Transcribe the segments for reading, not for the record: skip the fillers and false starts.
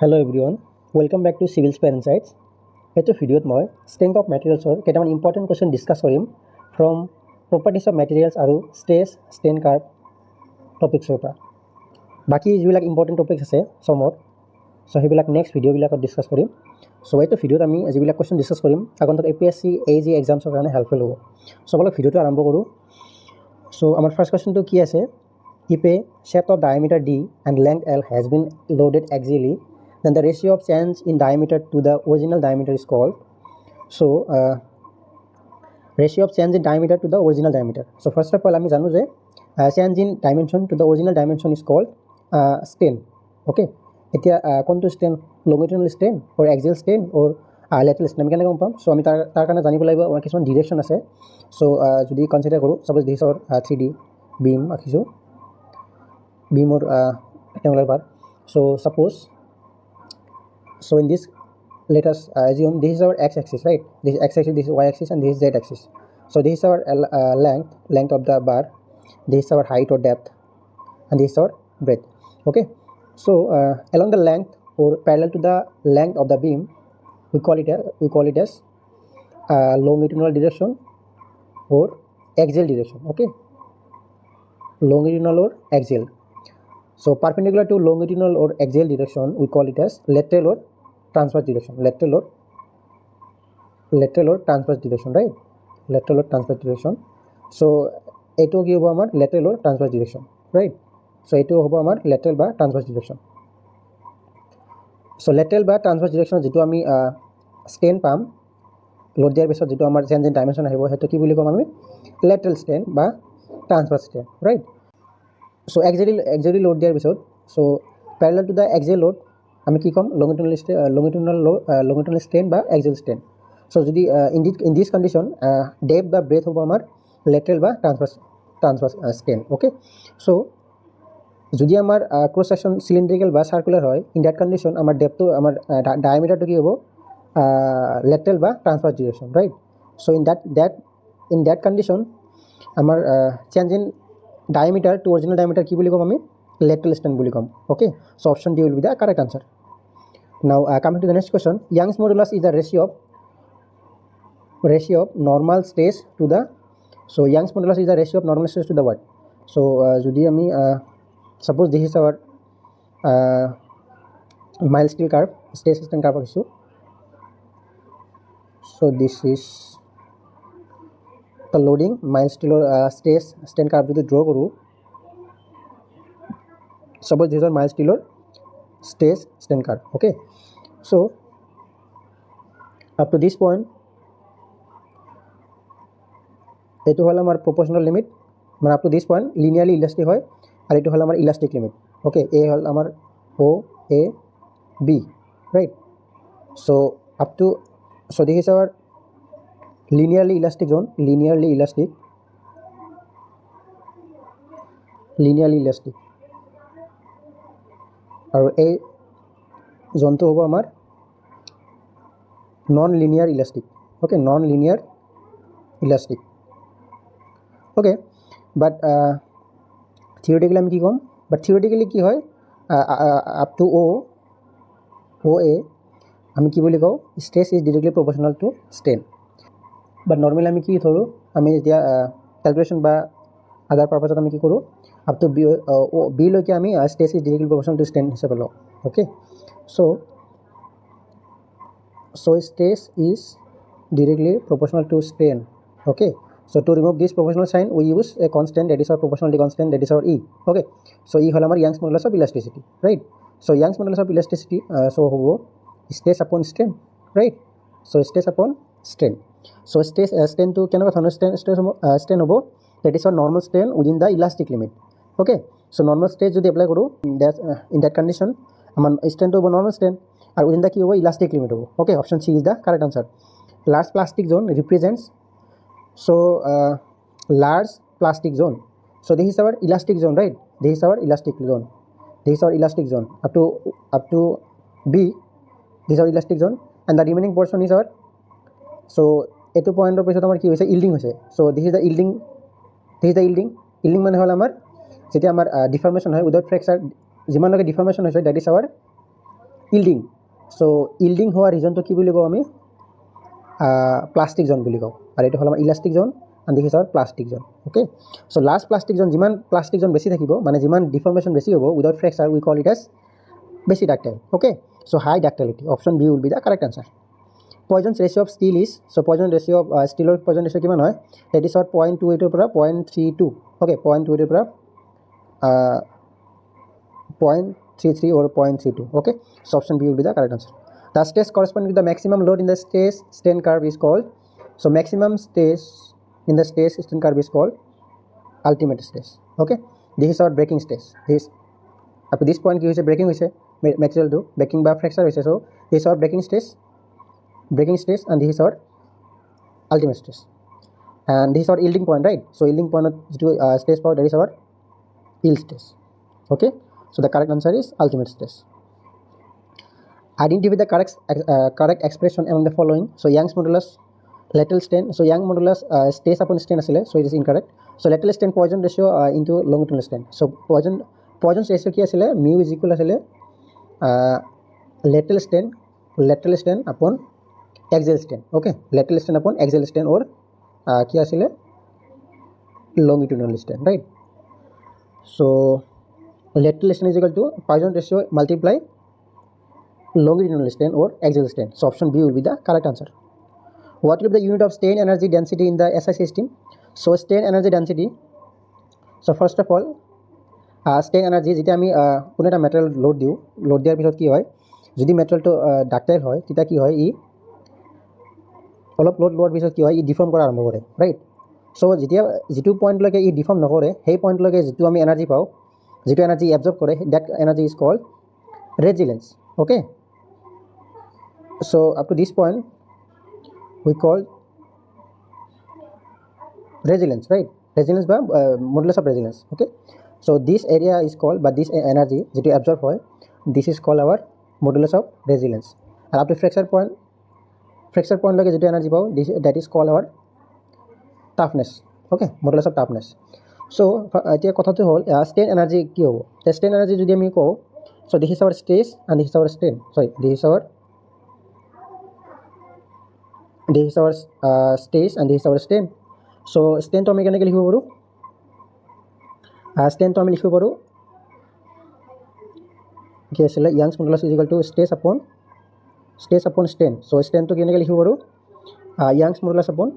Hello everyone, welcome back to Civil Spare Insights. This video মই strength of materials or কেইটামান important question discuss Karim from properties of materials আৰু stress strain curve topics পৰা বাকি যিবিলাক important topics আছে সমত so সেইবিলাক next video বিলাকত discuss কৰিম so এইটো ভিডিওত আমি যিবিলাক question discuss কৰিম আগন্তুক APSC AG exams ৰ কাৰণে helpful হ'ব so বলক ভিডিওটো আৰম্ভ কৰো so আমাৰ first question টো কি আছে if a shaft of diameter d and length l has been loaded axially then the ratio of change in diameter to the original diameter is called ratio of change in diameter to the original diameter so first of all ami janu je change in dimension to the original dimension is called strain okay etia kontu strain longitudinal strain or axial strain or lateral strain আমি কেনে গম পাম so আমি তাৰ কাৰণে জানিব লাগিব আমাৰ কিছুমান ডিৰেকচন আছে so যদি কনসিডাৰ কৰো suppose this or 3D beam আখিছো beam or rectangular bar so suppose so in this let us assume this is our x-axis, right? This is x-axis, this is y-axis, and this is z-axis. So this is our length of the bar. This is our height or depth, and this is our breadth. Okay. So along the length or parallel to the length of the beam, we call it as longitudinal direction or axial direction. Okay. Longitudinal or axial. So perpendicular to longitudinal or axial direction, we call it as lateral or transverse direction. Lateral or transverse direction, right? Lateral or transverse direction. So eto ki hobo amar lateral or transverse direction, right? So eto hobo amar lateral ba transverse direction. So lateral ba transverse direction jitu ami strain pam load diar bisot jitu amar change in dimension ahibo heto ki boli kom ami lateral strain ba transverse strain, right? So axially load diar bisot so parallel to the axial load আমি কি কম longitudinal strain বা axial strain so যদি in this condition depth বা breadth হবে আমার lateral বা transverse strain okay so যদি আমার cross section cylindrical বা circular হয় in that condition আমার depth তো আমার diameter তো কি হবে lateral বা transverse direction right so in that condition আমার change in diameter to original diameter কি বলি কম আমি lateral strain boli kom okay so option D will be the correct answer now coming to the next question Young's modulus is the ratio of normal stress to the so Young's modulus is the ratio of normal stress to the what so jodi ami suppose this is our mild steel curve stress strain curve issue so this is the loading mild steel or stress strain curve jodi draw koru suppose these are mild steel or stress strain curve okay so up to this point eto hol amar proportional limit মানে up to this point linearly elastic hoy R eto hol amar elastic limit okay a hol amar o a b right so up to so this is our linearly elastic zone linearly elastic আৰু এই জোনটো হ'ব আমাৰ non linear elastic okay non linear elastic okay but theoretically আমি কি ক'ম but থিওৰিটিক্যালি কি হয় আপ টু ও এ আমি কি বুলি কওঁ stress is directly proportional to strain but normally আমি কি ধৰোঁ আমি যেতিয়া ক্যালকুলেশন বা আদাৰ পাৰপাছত আমি কি কৰোঁ up to b লৈকে আমি stress is directly proportional to strain হিসাবে লওঁ okay so stress is directly proportional to strain okay so to remove this proportional sign we use a constant that is our proportionality constant that is our e okay so e হল আমাৰ Young's modulus of elasticity right so Young's modulus of elasticity so হ'ব stress upon strain right so stress upon strain so strain to কেনেকুৱা ধৰণৰ strain হ'ব that is our normal strain within the elastic limit okay so normal stress jodi apply koru in that condition amar strain to normal strain and within the ki hobo elastic limit hobo okay option C is the correct answer large plastic zone represents so large plastic zone so this is our elastic zone right this is our elastic zone up to B this is our elastic zone and the remaining portion is our so eto point or pisot amar ki hoise yielding hoise so this is the yielding mane hol amar যেটা আমার deformation হয় without fracture যেমানলৈকে deformation হৈছে that is our yielding so yielding হোৱা ৰিজনটো কি বুলি কওঁ আমি প্লাষ্টিক জোন বুলি কওঁ আৰু এইটো হ'ল আমাৰ elastic zone and this is our plastic zone okay so' last plastic zone যিমান প্লাষ্টিক জোন বেছি থাকিব মানে যিমান ডিফৰ্মেশ্যন বেছি হ'ব without fracture we call it as বেছি ductile okay so' high ductility option B will be the correct answer Poisson's ratio' of steel is so' Poisson ratio' of ষ্টিলৰ Poisson ratio' কিমান হয় ডেট ইজ আৱাৰ 0.28ৰ পৰা 0.32 okay 0.28ৰ পৰা 0.33 or 0.32 okay so option B will be the correct answer the stress corresponding to the maximum load in the stress strain curve is called so maximum stress in the stress strain curve is called ultimate stress okay this is our breaking stress this up to this point ki hoise breaking hoise material to breaking by fracture hoise so this is our breaking stress and this is our ultimate stress and this is our yielding point right so yielding point to stress power that is our yield stress okay so the correct answer is ultimate stress identify the correct expression among the following so Young's modulus lateral strain so Young modulus stress upon strain asile so it is incorrect so lateral strain Poisson ratio into longitudinal strain so Poisson's ratio ki asile mu is equal asile lateral strain upon axial strain okay lateral strain upon axial strain or ki asile longitudinal strain right so lateral strain is equal to Poisson ratio multiply longitudinal strain or axial strain so option B will be the correct answer what will be the unit of strain energy density in the SI system so strain energy density so first of all strain energy jeta ami কোনো এটা material load দিয়াৰ পিছত কি হয় যদি মেটেৰিয়েলটো ডাক্টাইল হয় তেতিয়া কি হয় ই অলপ লোড লোৱাৰ পিছত কি হয় ই ডিফৰ্ম কৰা আৰম্ভ কৰে ৰাইট সো যেতিয়া যেটো পইণ্টলৈকে ই ডিফৰ্ম নকৰে সেই পইণ্টলৈকে যেটো আমি এনাৰ্জি পাওঁ যেটো এনাৰ্জি এবজৰ্ব কৰে that energy is called resilience okay so up to this point we call resilience right resilience by modulus of resilience okay so this area is called but this energy যেটো absorb হয় this is called our modulus of resilience and up to fracture point লগে যেটো energy পাওঁ that is called our toughness okay modulus of toughness so এতিয়া কথাটো হল strain energy কি হ'ব strain energy যদি আমি কওঁ so this is our stress and this is our strain sorry this is our stress and this is our strain so strain to আমি কেনেকৈ লিখিব পাৰো strain to আমি লিখিব পাৰো কি আছিল Young's modulus is equal to stress upon strain so strain to কেনেকৈ লিখিব পাৰো Young's modulus upon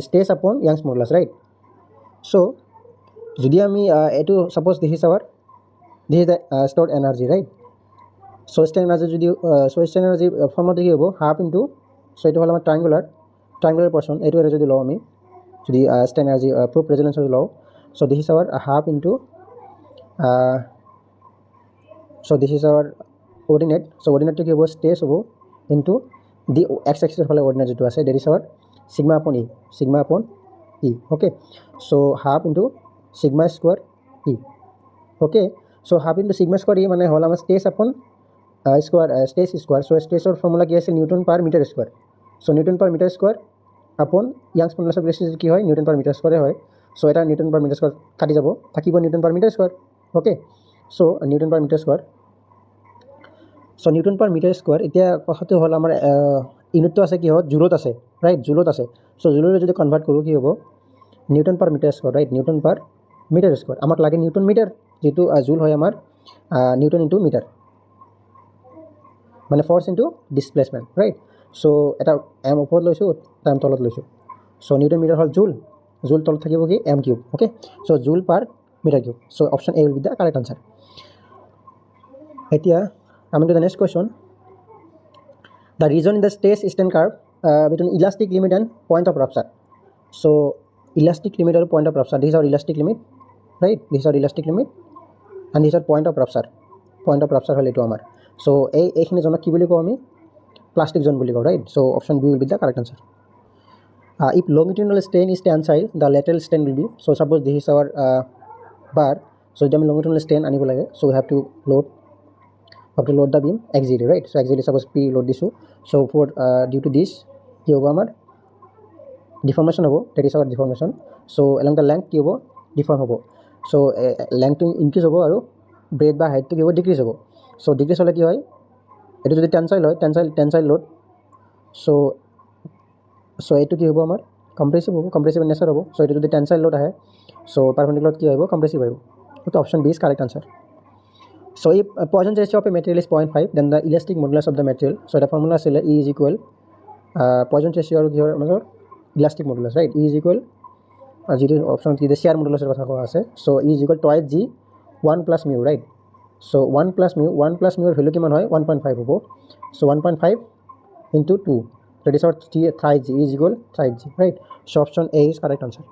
stress upon Young's modulus right so যদি আমি এটো suppose this is the stored energy right so strain energy যদি strain energy ফর্মুলা কি হ'ব half into so এটো হল আমাৰ triangular portion এটো এর যদি লও আমি যদি strain energy proof resilience লও so this is our half into so this is our ordinate so ordinate to কি হ'ব stress হ'ব into the x axis হলে ordinate যেটো আছে that is our sigma upon e okay so half into sigma square e okay so half into sigma square e মানে হল আমাৰ stress upon stress square so stress or formula কি আছে Newton per meter square so Newton per meter square upon Young's modulus of resistance কি হয় Newton per meter square হয় so এটা Newton per meter square কাটি যাব থাকিব Newton per meter square okay so Newton per meter square so Newton per meter square এতিয়া কথাটো হল আমাৰ ইউনিটটো আছে কি হয় জুলত আছে রাইট জুলত আছে so জুললৈ যদি কনভার্ট কৰো কি হ'ব Newton per meter square right Newton per meter square আমাক লাগে Newton meter যেটো জুল হয় আমাৰ Newton into meter মানে force into displacement right so এটা m ওপৰত লৈছো টাইম তলত লৈছো so Newton meter হল জুল তলত থাকিব কি m cube okay so joule per meter cube so option A will be the correct answer এতিয়া coming to the next question the region in the stress strain curve between elastic limit and point of rupture so elastic limit or point of rupture this is our elastic limit right this is our elastic limit and this is our point of rupture হল এটো আমাৰ so এইখিনি জনক কি বুলি কও আমি plastic zone বুলি কও right so option B will be the correct answer if longitudinal strain is tensile the lateral strain will be so suppose this is our bar so if আমি longitudinal strain আনিব লাগে so we have to load the beam axially right so axially suppose P load দিছো so for due to this কি হ'ব আমাৰ deformation হ'ব that is our deformation so along the length কি হ'ব deform হ'ব so length increase হ'ব আৰু ব্ৰেথ বা হাইটটো কি হ'ব ডিক্ৰিজ হ'ব চ' ডিক্ৰিজ হ'লে কি হয় এইটো যদি টেনচাইল হয় টেনচাইল লোড চ' এইটো কি হ'ব আমাৰ কম্প্ৰেছিভ হ'ব কম্প্ৰেছিভ নেচাৰ হ'ব চ' এইটো যদি টেনচাইল লোড আহে চ' পাৰপেণ্ডিকুলাৰত কি আহিব কম্প্ৰেছিভ আহিব এইটো option B is correct answer so' if Poisson's ratio of a material is 0.5 then the elastic modulus of the material so the formula আছিলে E is equal Poisson's ratio আৰু কিহৰ মাজৰ elastic modulus right E is equal যিটো option কি share মডুলাছৰ কথা কোৱা আছে চ' E is equal twice G 1 plus mu right so 1 plus mu ৰ ভেলু কিমান হয় 1.5 হ'ব so 1.5 into 2 that is our thrice G is equal thrice G right so option A is correct answer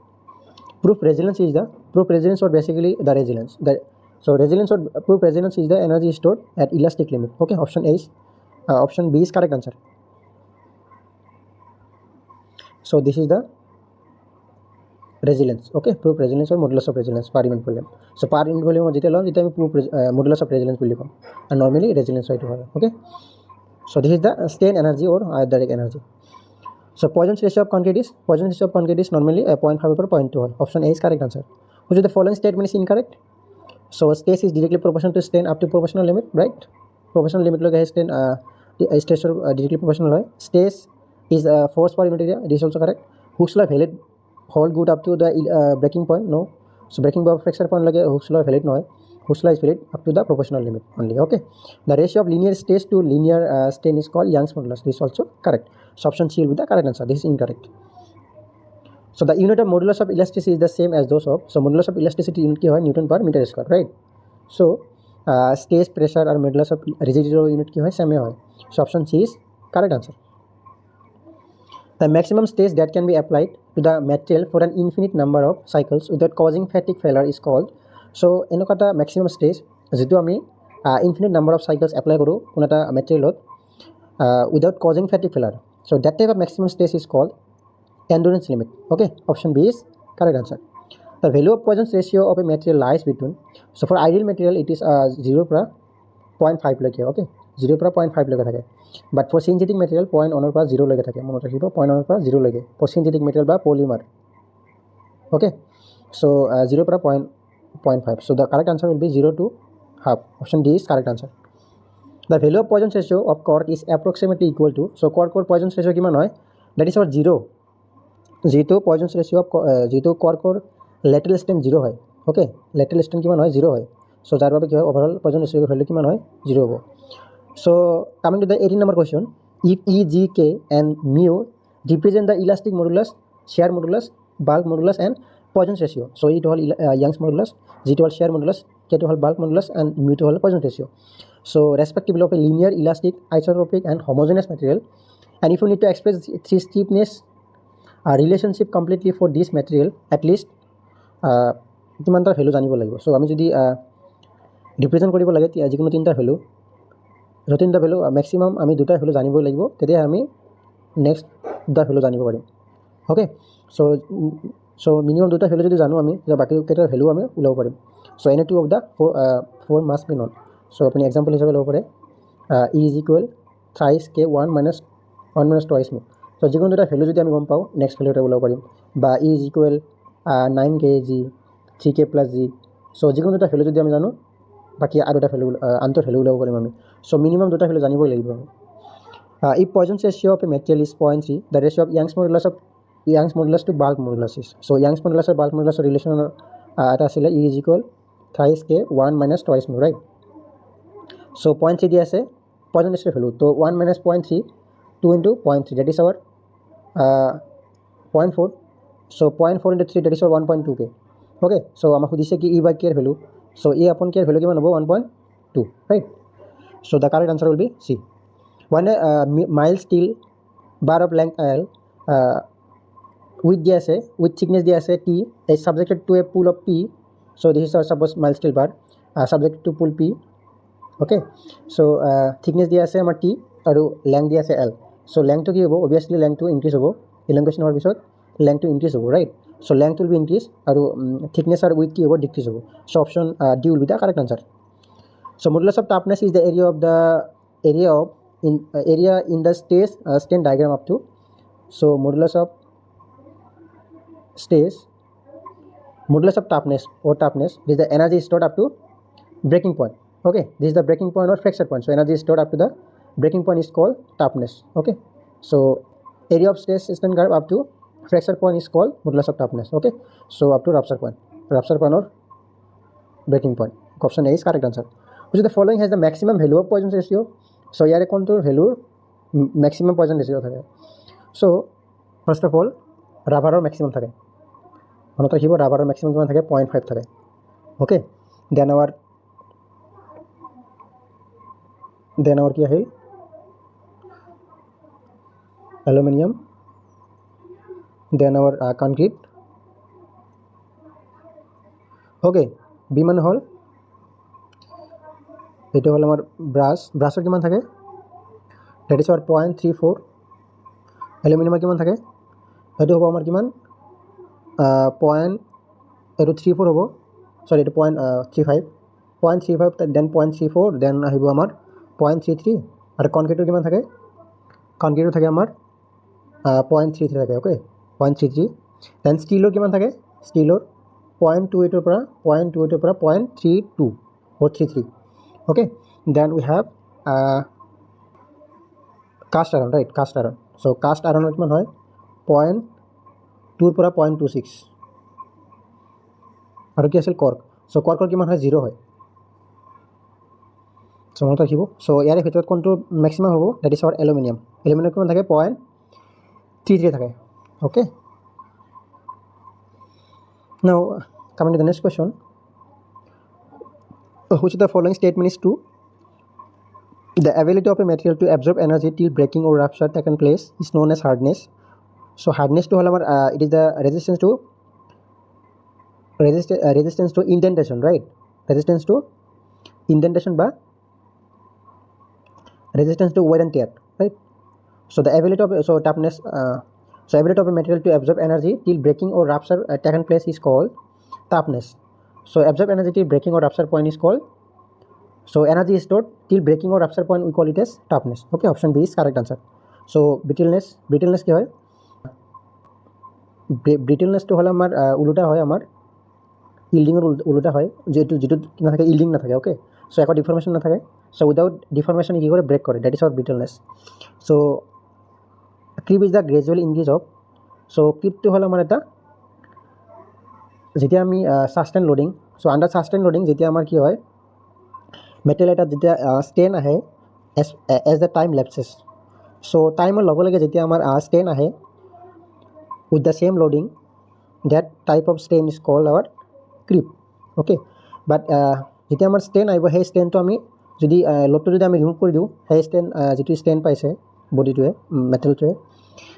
proof resilience or basically the resilience so resilience or proof resilience is the energy stored at elastic limit okay option A is option B is correct answer so this is the resilience okay proof resilience or modulus of resilience per unit volume so per unit volume যেতিয়া লম তেতিয়া আমি proof modulus of resilience bully com and normally resilience হয়তো হয় okay so this is the strain energy or direct energy so Poisson's ratio of concrete is normally 0.5 or 0.2 option A is correct answer which of the following statement is incorrect so stress is directly proportional to strain up to proportional limit right proportional limit log strain stress directly proportional হয় stress is force per unit area it is also correct Hooke's law valid hold good up to the breaking point no so breaking point fracture point lage Hooke's law valid নহয় Hooke's law is valid up to the proportional limit only okay the ratio of linear stress to linear strain is called Young's modulus this is also correct so option C will be the correct answer this is incorrect so the unit of modulus of elasticity is the same as those of so modulus of elasticity unit ki hoy Newton per meter square right so stress pressure or modulus of rigidity unit ki hoy same hoy so option C is correct answer the maximum stress that can be applied to the material for an infinite number of cycles without causing fatigue failure is called so enokata maximum stress jitu ami infinite number of cycles apply koru kunata material without causing fatigue failure so that type of maximum stress is called endurance limit okay option B is correct answer the value of Poisson's ratio of a material lies between so for ideal material it is 0 পৰা 0.5 লৈকে okay 0 পৰা 0.5 লৈকে থাকে but for synthetic material 0.1 পৰা 0 লৈকে থাকে মনত ৰাখিব 0.1 পৰা 0 লৈকে for synthetic material বা polymer okay so 0 পৰা 0.5 so the correct answer will be 0 to half option D is correct answer the value of Poisson's ratio of cork is approximately equal to so cork or Poisson's ratio কিমান হয় that is our 0 যেটো Poisson's ratio of যেটো corkor lateral strain 0 হয় okay lateral strain কিমান হয় 0 হয় so যাৰ বাবে কি হয় overall Poisson's ratio value কিমান হয় 0 হ'ব so coming to the 18 number question if E G K and mu represent the elastic modulus shear modulus bulk modulus and Poisson's ratio so it all Young's modulus G to all shear modulus K to all bulk modulus and mu to all Poisson's ratio so respectively of a linear elastic isotropic and homogeneous material and if you need to express three stiffness relationship completely for this material at least কিমান তাৰ value জানিব লাগিব so আমি যদি represent কৰিব লাগে যিকোনো তিনটা ভ্যালু তিনটা ভ্যালু ম্যাক্সিমাম আমি দুটা ভ্যালু জানিব লাগিব তেতিয়া আমি নেক্সট দুটা ভ্যালু জানিব পাৰিম ওকে সো মিনিমাম দুটা ভ্যালু যদি জানো আমি বাকি কেইটা ভ্যালু আমি উলাব পাৰিম so any two of the four must be known so আপুনি এক্সাম্পল হিচাপে ল'ব পাৰে E is equal thrice k 1 minus twice mu so যিকোনো দুটা ভ্যালু যদি আমি গম পাও নেক্সট ভ্যালু এটা উলাব পাৰিম বা E is equal 9kg 3k plus g so যিকোনো দুটা ভ্যালু যদি আমি জানো বাকি আৰু এটা ভ্যালু আন্তৰ ভ্যালু উলাব পাৰিম আমি so minimum দুটা ভ্যালু জানিবই লাগিব if Poisson's ratio of a material is 0.3 the ratio of Young's modulus to bulk modulus is so Young's modulus and bulk modulus relation এটা আছিল E is equal thrice k 1 minus twice mu right so 0.3 দিয়া আছে Poisson's ratio value তো 1 minus 0.3 2 into 0.3 that is our 0.4 so 0.4 into 3 that is our 1.2k okay so আমাক সুধিছে কি E by k এর value so E upon k এর value কিমান হ'ব 1.2 right so the correct answer will be C when a mild steel bar of length L width দিয়া আছে with thickness দিয়া আছে T is subjected to a pull of P so this is our suppose mild steel bar subjected to pull P okay so thickness দিয়া আছে আমাৰ T আৰু length দিয়া আছে L so length to কি হ'ব obviously length to increase হ'ব elongation হোৱাৰ পিছত length to increase হ'ব right so length will be increase আৰু thickness আৰু width কি হ'ব decrease হ'ব so option D will be the correct answer so modulus of toughness is the area in the strain diagram up to so modulus of toughness is the energy stored up to breaking point. Okay, this is the breaking point or fracture point. So energy is stored up to the breaking point is called toughness. Okay, so area of stress strain curve up to fracture point is called modulus of toughness. Okay, so up to rupture point or breaking point. Option A is correct answer. Which of the following has the maximum value of poison ratio? So here contour value maximum poison ratio থাকে. So first of all rubber maximum থাকে. মনত ৰাখিব rubber maximum কিমান থাকে 0.5 থাকে. Okay, then our কি Ahil aluminium, then our concrete. Okay, B মানে হল এটা হল আমার ব্রাশৰ কিমান থাকে that is our 0.34. aluminium কিমান থাকে এটা হ'ব আমাৰ কিমান 0.34 হ'ব sorry এটা 0.35 then 0.34 then আহিব আমাৰ 0.33 আৰু কনক্ৰিটৰ কিমান থাকে কনক্ৰিটৰ থাকে আমাৰ 0.33 থাকে ওকে 0.33 then ষ্টিলৰ কিমান থাকে ষ্টিলৰ 0.28 পৰা 0.32 or 33 okay then we have cast iron right cast iron so cast iron কিমান হয় 0.2 পৰা 0.26 আৰু কি আছিল কৰ্ক so কৰ্কৰ কিমান হয় 0 হয় so মনত ৰাখিব so ইয়াৰে ভিতৰত কোনটো ম্যাক্সিমাম হ'ব that is our aluminium কিমান থাকে 0.33 থাকে okay now coming to the next question which of the following statement is true the ability of a material to absorb energy till breaking or rupture taken place is known as hardness so hardness to hol it is the resistance to indentation right resistance to indentation by resistance to wear and tear right so the ability of toughness so ability of a material to absorb energy till breaking or rupture taken place is called toughness so absorb energy till breaking or rupture point is called so energy is stored till breaking or rupture point we call it as toughness okay option B is correct answer so brittleness কি হয় brittleness to হল আমার উল্টা হয় আমার yielding এর উল্টা হয় যেটো না থাকে yielding না থাকে ওকে সো একো ডিফর্মেশন না থাকে সো উইদাউট ডিফর্মেশন কি করে ব্রেক করে that is our brittleness so creep is the gradual increase of so ক্রিপটো হল আমার এটা যেতিয়া আমি sustain loading so under sustain loading যেতিয়া আমার কি হয় মেটেল এটা যেতিয়া স্টেন আহে as the time lapses so টাইমৰ লগে লগে যেতিয়া আমাৰ স্টেন আহে with the same loading that type of stain is called our creep okay but যেতিয়া আমাৰ stain আহিব সেই stainটো আমি যদি লোডটো যদি আমি ৰিমুভ কৰি দিওঁ সেই stain যেটো stain পাইছে বডিটোৱে মেটেলটোৱে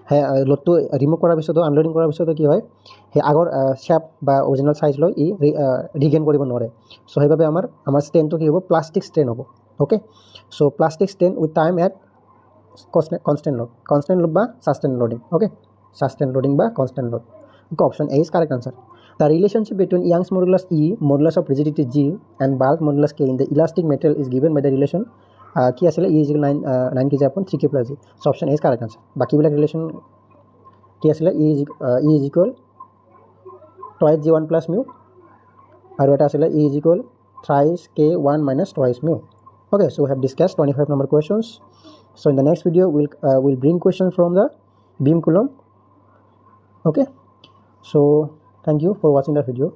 সেই লোডটো ৰিমুভ কৰাৰ পিছত আনলোডিং কৰাৰ পিছত কি হয় সেই আগৰ শেপ বা অৰিজিনাল সাইজ লৈ ই ৰিগেইন কৰিব নোৱাৰে সো সেইভাবে আমাৰ ষ্টেনটো কি হ'ব প্লাষ্টিক ষ্টেন হ'ব okay so plastic strain with time at constant load বা sustain loading okay sustain loading বা constant load option A is correct answer the relationship between Young's modulus E modulus of rigidity G and bulk modulus K in the elastic material is given by the relation কি আছিল E = 9 kg upon 3k plus G so option A is correct answer বাকি বিলাক relation কি আছিল E = twice G1 plus mu আৰু এটা আছিল E = thrice K1 minus twice mu okay so we have discussed 25 number questions so in the next video we'll bring questions from the beam column okay so thank you for watching the video